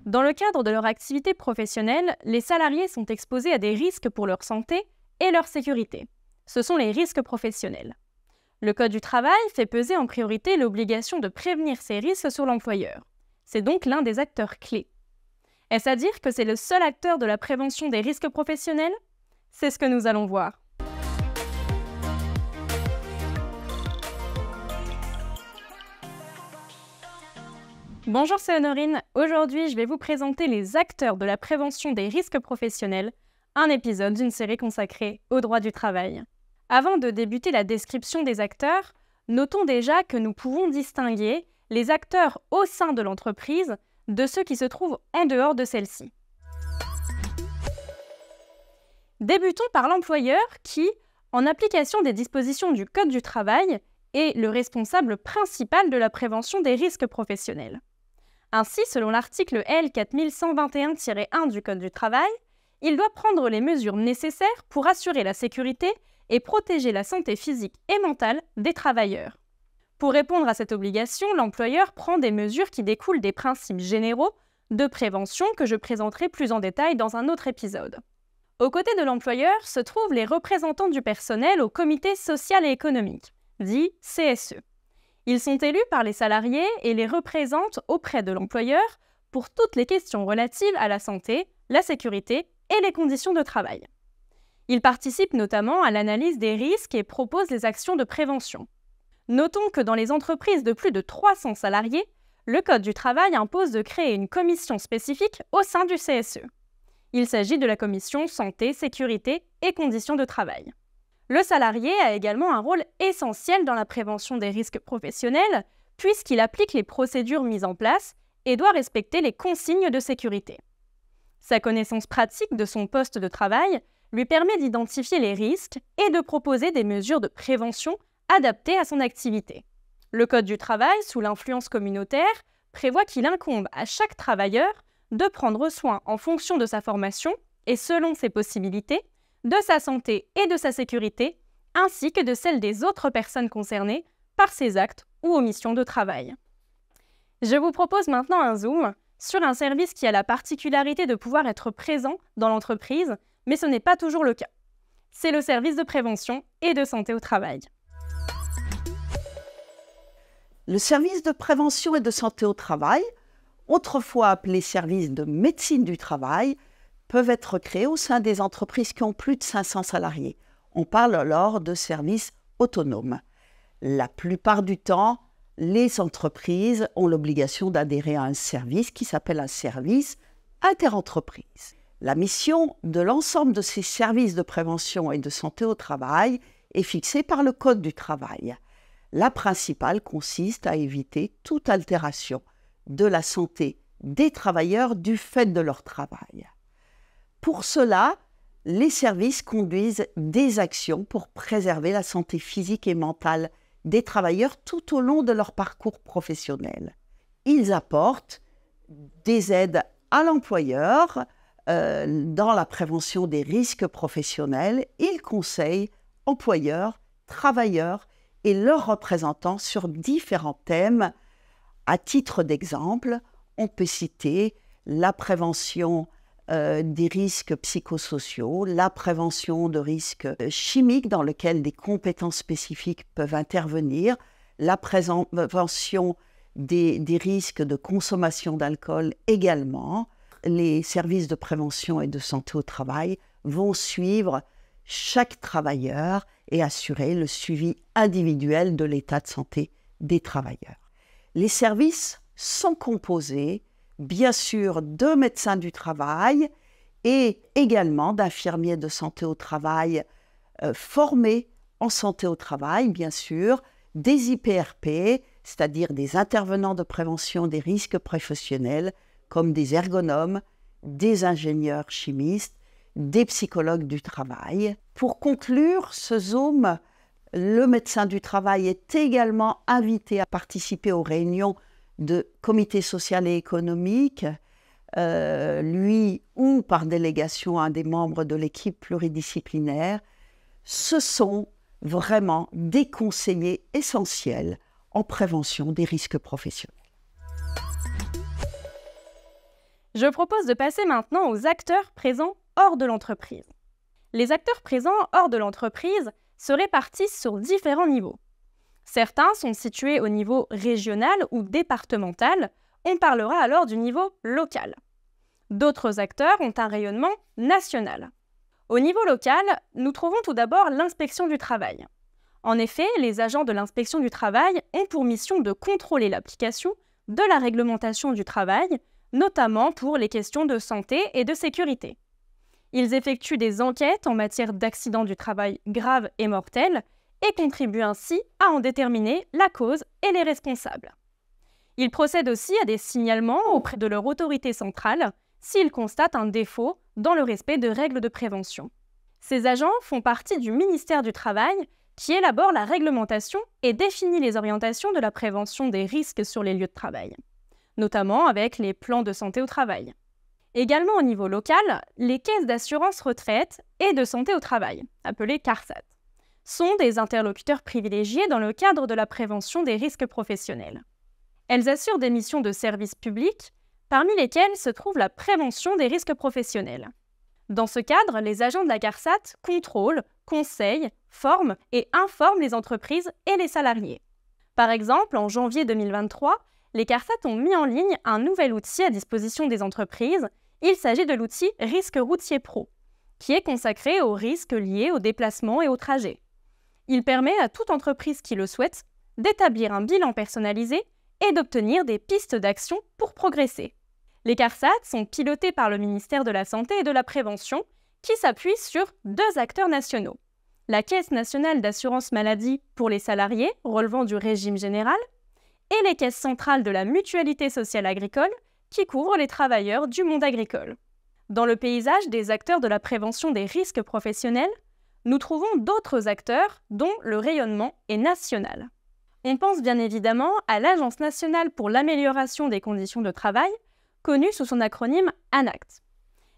Dans le cadre de leur activité professionnelle, les salariés sont exposés à des risques pour leur santé et leur sécurité. Ce sont les risques professionnels. Le Code du travail fait peser en priorité l'obligation de prévenir ces risques sur l'employeur. C'est donc l'un des acteurs clés. Est-ce à dire que c'est le seul acteur de la prévention des risques professionnels? C'est ce que nous allons voir. Bonjour, c'est Honorine. Aujourd'hui, je vais vous présenter les acteurs de la prévention des risques professionnels, un épisode d'une série consacrée au droit du travail. Avant de débuter la description des acteurs, notons déjà que nous pouvons distinguer les acteurs au sein de l'entreprise de ceux qui se trouvent en dehors de celle-ci. Débutons par l'employeur qui, en application des dispositions du Code du travail, est le responsable principal de la prévention des risques professionnels. Ainsi, selon l'article L 4121-1 du Code du travail, il doit prendre les mesures nécessaires pour assurer la sécurité et protéger la santé physique et mentale des travailleurs. Pour répondre à cette obligation, l'employeur prend des mesures qui découlent des principes généraux de prévention que je présenterai plus en détail dans un autre épisode. Aux côtés de l'employeur se trouvent les représentants du personnel au comité social et économique, dit CSE. Ils sont élus par les salariés et les représentent auprès de l'employeur pour toutes les questions relatives à la santé, la sécurité et les conditions de travail. Ils participent notamment à l'analyse des risques et proposent les actions de prévention. Notons que dans les entreprises de plus de 300 salariés, le Code du travail impose de créer une commission spécifique au sein du CSE. Il s'agit de la commission santé, sécurité et conditions de travail. Le salarié a également un rôle essentiel dans la prévention des risques professionnels puisqu'il applique les procédures mises en place et doit respecter les consignes de sécurité. Sa connaissance pratique de son poste de travail lui permet d'identifier les risques et de proposer des mesures de prévention adaptées à son activité. Le Code du travail, sous l'influence communautaire, prévoit qu'il incombe à chaque travailleur de prendre soin en fonction de sa formation et selon ses possibilités, de sa santé et de sa sécurité, ainsi que de celle des autres personnes concernées par ses actes ou omissions de travail. Je vous propose maintenant un zoom sur un service qui a la particularité de pouvoir être présent dans l'entreprise, mais ce n'est pas toujours le cas. C'est le service de prévention et de santé au travail. Le service de prévention et de santé au travail, autrefois appelé service de médecine du travail, peuvent être créés au sein des entreprises qui ont plus de 500 salariés. On parle alors de services autonomes. La plupart du temps, les entreprises ont l'obligation d'adhérer à un service qui s'appelle un service interentreprise. La mission de l'ensemble de ces services de prévention et de santé au travail est fixée par le Code du travail. La principale consiste à éviter toute altération de la santé des travailleurs du fait de leur travail. Pour cela, les services conduisent des actions pour préserver la santé physique et mentale des travailleurs tout au long de leur parcours professionnel. Ils apportent des aides à l'employeur dans la prévention des risques professionnels. Ils conseillent employeurs, travailleurs et leurs représentants sur différents thèmes. À titre d'exemple, on peut citer la prévention des risques psychosociaux, la prévention de risques chimiques dans lesquels des compétences spécifiques peuvent intervenir, la prévention des risques de consommation d'alcool également. Les services de prévention et de santé au travail vont suivre chaque travailleur et assurer le suivi individuel de l'état de santé des travailleurs. Les services sont composés bien sûr de médecins du travail et également d'infirmiers de santé au travail formés en santé au travail, bien sûr, des IPRP, c'est-à-dire des intervenants de prévention des risques professionnels, comme des ergonomes, des ingénieurs chimistes, des psychologues du travail. Pour conclure ce Zoom, le médecin du travail est également invité à participer aux réunions de comité social et économique, lui ou par délégation un des membres de l'équipe pluridisciplinaire. Ce sont vraiment des conseillers essentiels en prévention des risques professionnels. Je propose de passer maintenant aux acteurs présents hors de l'entreprise. Les acteurs présents hors de l'entreprise se répartissent sur différents niveaux. Certains sont situés au niveau régional ou départemental, on parlera alors du niveau local. D'autres acteurs ont un rayonnement national. Au niveau local, nous trouvons tout d'abord l'inspection du travail. En effet, les agents de l'inspection du travail ont pour mission de contrôler l'application de la réglementation du travail, notamment pour les questions de santé et de sécurité. Ils effectuent des enquêtes en matière d'accidents du travail graves et mortels et contribuent ainsi à en déterminer la cause et les responsables. Ils procèdent aussi à des signalements auprès de leur autorité centrale s'ils constatent un défaut dans le respect de règles de prévention. Ces agents font partie du ministère du Travail qui élabore la réglementation et définit les orientations de la prévention des risques sur les lieux de travail, notamment avec les plans de santé au travail. Également au niveau local, les caisses d'assurance retraite et de santé au travail, appelées CARSAT, sont des interlocuteurs privilégiés dans le cadre de la prévention des risques professionnels. Elles assurent des missions de service public, parmi lesquelles se trouve la prévention des risques professionnels. Dans ce cadre, les agents de la CARSAT contrôlent, conseillent, forment et informent les entreprises et les salariés. Par exemple, en janvier 2023, les CARSAT ont mis en ligne un nouvel outil à disposition des entreprises. Il s'agit de l'outil Risque routier Pro, qui est consacré aux risques liés aux déplacements et aux trajets. Il permet à toute entreprise qui le souhaite d'établir un bilan personnalisé et d'obtenir des pistes d'action pour progresser. Les CARSAT sont pilotés par le ministère de la Santé et de la Prévention, qui s'appuie sur deux acteurs nationaux. La Caisse nationale d'assurance maladie pour les salariés relevant du régime général et les caisses centrales de la mutualité sociale agricole qui couvrent les travailleurs du monde agricole. Dans le paysage des acteurs de la prévention des risques professionnels, nous trouvons d'autres acteurs dont le rayonnement est national. On pense bien évidemment à l'Agence nationale pour l'amélioration des conditions de travail, connue sous son acronyme ANACT.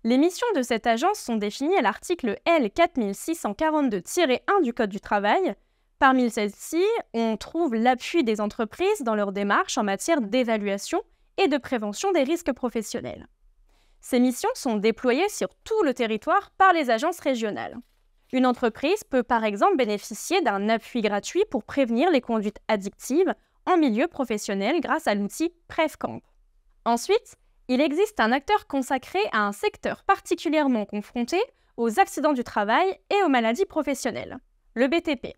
Les missions de cette agence sont définies à l'article L 4642-1 du Code du travail. Parmi celles-ci, on trouve l'appui des entreprises dans leurs démarches en matière d'évaluation et de prévention des risques professionnels. Ces missions sont déployées sur tout le territoire par les agences régionales. Une entreprise peut par exemple bénéficier d'un appui gratuit pour prévenir les conduites addictives en milieu professionnel grâce à l'outil PrevCamp. Ensuite, il existe un acteur consacré à un secteur particulièrement confronté aux accidents du travail et aux maladies professionnelles, le BTP.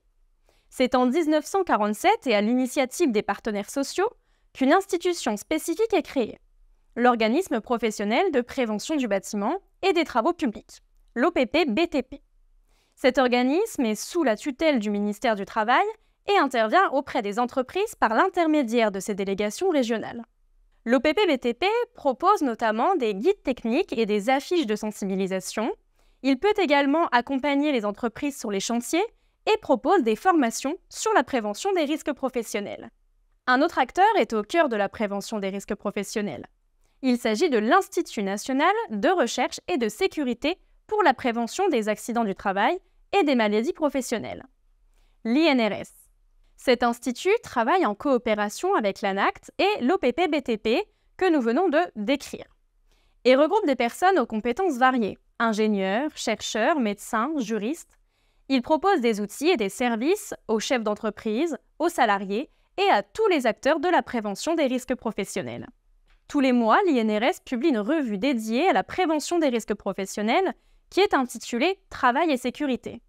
C'est en 1947 et à l'initiative des partenaires sociaux qu'une institution spécifique est créée, l'Organisme professionnel de prévention du bâtiment et des travaux publics, l'OPP-BTP. Cet organisme est sous la tutelle du ministère du Travail et intervient auprès des entreprises par l'intermédiaire de ses délégations régionales. L'OPP-BTP propose notamment des guides techniques et des affiches de sensibilisation. Il peut également accompagner les entreprises sur les chantiers et propose des formations sur la prévention des risques professionnels. Un autre acteur est au cœur de la prévention des risques professionnels. Il s'agit de l'Institut national de recherche et de sécurité pour la prévention des accidents du travail et des maladies professionnelles, l'INRS. Cet institut travaille en coopération avec l'ANACT et l'OPP-BTP que nous venons de décrire et regroupe des personnes aux compétences variées, ingénieurs, chercheurs, médecins, juristes. Il propose des outils et des services aux chefs d'entreprise, aux salariés et à tous les acteurs de la prévention des risques professionnels. Tous les mois, l'INRS publie une revue dédiée à la prévention des risques professionnels qui est intitulée « Travail et sécurité ».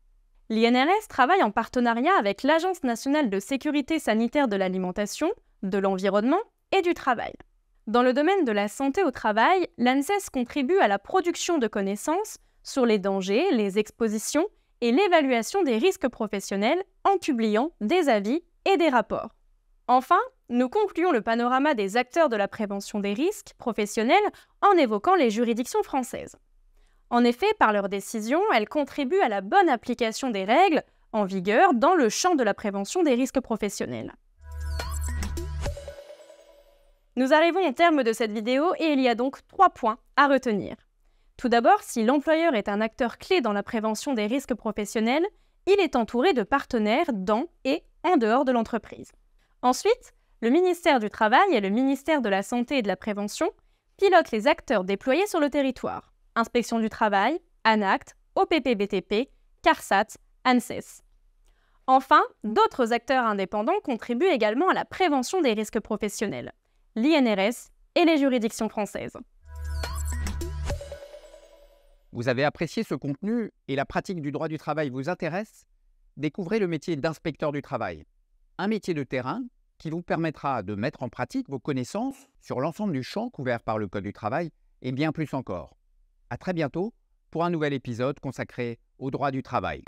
L'INRS travaille en partenariat avec l'Agence nationale de sécurité sanitaire de l'alimentation, de l'environnement et du travail. Dans le domaine de la santé au travail, l'ANSES contribue à la production de connaissances sur les dangers, les expositions et l'évaluation des risques professionnels en publiant des avis et des rapports. Enfin, nous concluons le panorama des acteurs de la prévention des risques professionnels en évoquant les juridictions françaises. En effet, par leurs décisions, elles contribuent à la bonne application des règles en vigueur dans le champ de la prévention des risques professionnels. Nous arrivons au terme de cette vidéo et il y a donc 3 points à retenir. Tout d'abord, si l'employeur est un acteur clé dans la prévention des risques professionnels, il est entouré de partenaires dans et en dehors de l'entreprise. Ensuite, le ministère du Travail et le ministère de la Santé et de la Prévention pilote les acteurs déployés sur le territoire. Inspection du travail, ANACT, OPP-BTP, CARSAT, ANSES. Enfin, d'autres acteurs indépendants contribuent également à la prévention des risques professionnels, l'INRS et les juridictions françaises. Vous avez apprécié ce contenu et la pratique du droit du travail vous intéresse? Découvrez le métier d'inspecteur du travail, un métier de terrain qui vous permettra de mettre en pratique vos connaissances sur l'ensemble du champ couvert par le Code du travail et bien plus encore. À très bientôt pour un nouvel épisode consacré au droit du travail.